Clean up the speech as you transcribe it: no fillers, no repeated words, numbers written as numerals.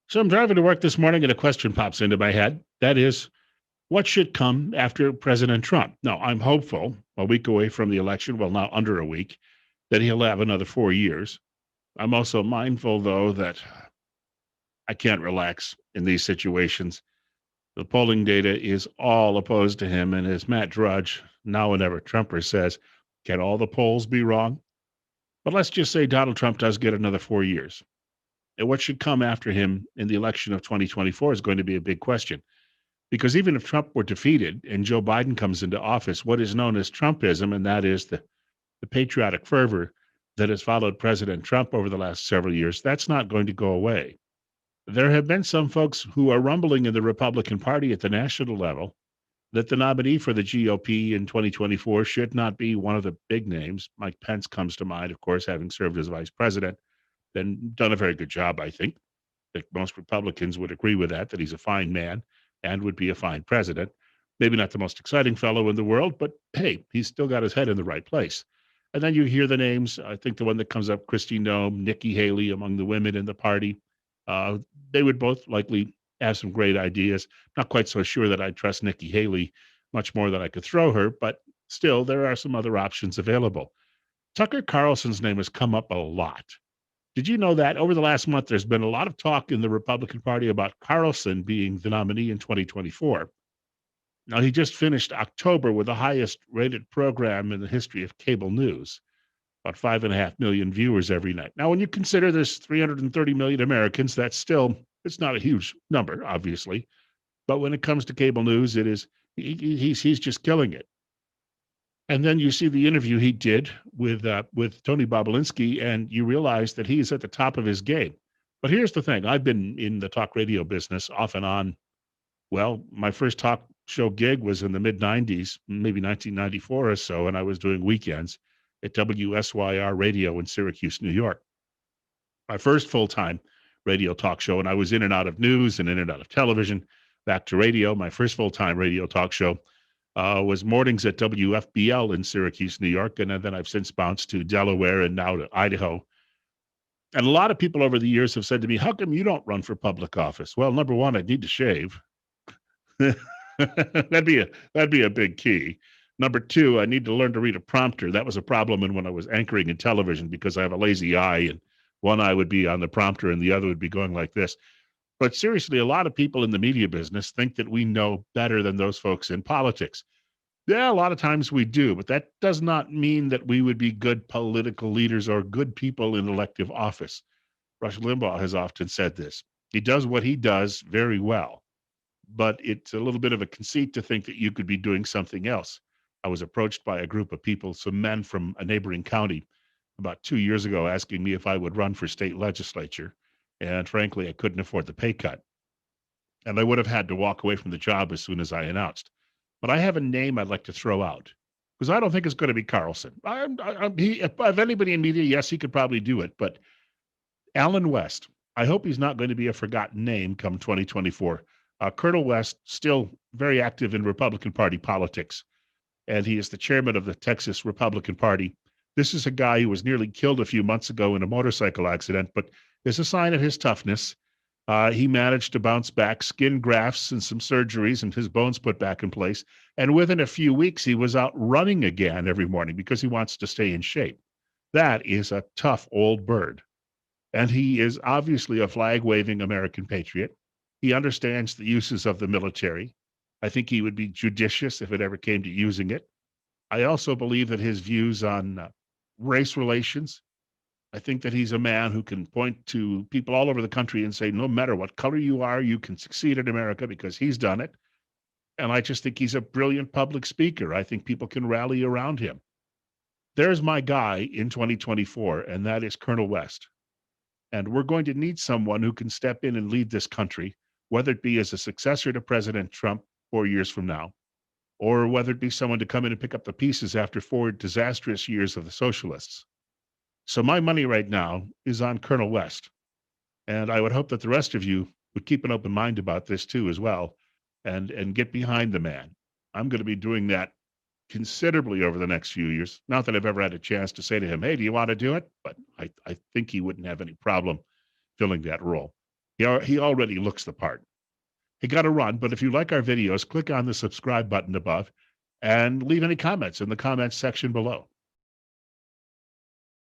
So I'm driving to work this morning and a question pops into my head. That is, what should come after President Trump? Now, I'm hopeful, a week away from the election, well, now under a week, that he'll have another 4 years. I'm also mindful, though, that I can't relax in these situations. The polling data is all opposed to him. And as Matt Drudge, now and ever Trumper, says, can all the polls be wrong? But let's just say Donald Trump does get another 4 years. And what should come after him in the election of 2024 is going to be a big question. Because even if Trump were defeated and Joe Biden comes into office, what is known as Trumpism, and that is the patriotic fervor that has followed President Trump over the last several years, that's not going to go away. There have been some folks who are rumbling in the Republican Party at the national level that the nominee for the GOP in 2024 should not be one of the big names. Mike Pence comes to mind, of course, having served as vice president, and done a very good job, I think. That most Republicans would agree with that he's a fine man and would be a fine president. Maybe not the most exciting fellow in the world, but hey, he's still got his head in the right place. And then you hear the names. I think the one that comes up, Christy Nome, Nikki Haley, among the women in the party. Uh, they would both likely have some great ideas. Not quite so sure that I trust Nikki Haley much more than I could throw her, but still, there are some other options available. Tucker Carlson's name has come up a lot. Did you know that over the last month, there's been a lot of talk in the Republican Party about Carlson being the nominee in 2024? Now, he just finished October with the highest rated program in the history of cable news, about 5.5 million viewers every night. Now, when you consider there's 330 million Americans, it's not a huge number, obviously. But when it comes to cable news, he's just killing it. And then you see the interview he did with Tony Bobulinski, and you realize that he's at the top of his game. But here's the thing: I've been in the talk radio business off and on. Well, my first talk show gig was in the mid '90s, maybe 1994 or so, and I was doing weekends at WSYR Radio in Syracuse, New York. My first full time radio talk show, and I was in and out of news and in and out of television, back to radio. My first full time radio talk show was mornings at WFBL in Syracuse, New York, and then I've since bounced to Delaware and now to Idaho. And a lot of people over the years have said to me, "How come you don't run for public office?" Well, number one, I'd need to shave. that'd be a big key. Number two, I need to learn to read a prompter. That was a problem when I was anchoring in television because I have a lazy eye, and one eye would be on the prompter and the other would be going like this. But seriously, a lot of people in the media business think that we know better than those folks in politics. Yeah, a lot of times we do, but that does not mean that we would be good political leaders or good people in elective office. Rush Limbaugh has often said this. He does what he does very well, but it's a little bit of a conceit to think that you could be doing something else. I was approached by a group of people, some men from a neighboring county, about 2 years ago, asking me if I would run for state legislature. And frankly, I couldn't afford the pay cut. And I would have had to walk away from the job as soon as I announced. But I have a name I'd like to throw out because I don't think it's going to be Carlson. If anybody in media, yes, he could probably do it. But Alan West, I hope he's not going to be a forgotten name come 2024. Colonel West, still very active in Republican Party politics, and he is the chairman of the Texas Republican Party. This is a guy who was nearly killed a few months ago in a motorcycle accident, but as a sign of his toughness, he managed to bounce back, skin grafts and some surgeries, and his bones put back in place. And within a few weeks, he was out running again every morning because he wants to stay in shape. That is a tough old bird. And he is obviously a flag-waving American patriot. He understands the uses of the military. I think he would be judicious if it ever came to using it. I also believe that his views on race relations, I think that he's a man who can point to people all over the country and say, no matter what color you are, you can succeed in America because he's done it. And I just think he's a brilliant public speaker. I think people can rally around him. There's my guy in 2024, and that is Colonel West. And we're going to need someone who can step in and lead this country, whether it be as a successor to President Trump 4 years from now, or whether it be someone to come in and pick up the pieces after 4 disastrous years of the socialists. So my money right now is on Colonel West. And I would hope that the rest of you would keep an open mind about this too as well and get behind the man. I'm going to be doing that considerably over the next few years. Not that I've ever had a chance to say to him, hey, do you want to do it? But I think he wouldn't have any problem filling that role. He already looks the part. He got to run, but if you like our videos, click on the subscribe button above and leave any comments in the comments section below.